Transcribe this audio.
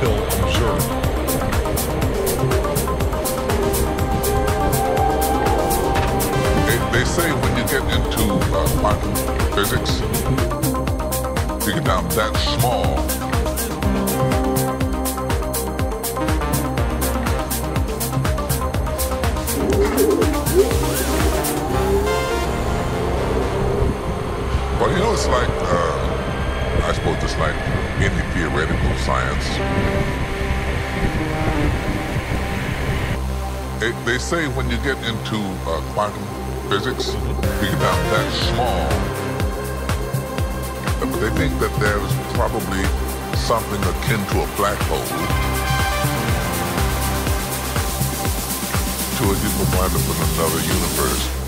until observed. They say when you get into quantum physics, you get down that small, but you know, it's like, I suppose it's like any theoretical science. They say when you get into quantum physics, you get down that small, but they think that there's probably something akin to a black hole to it. You will wind up in another universe.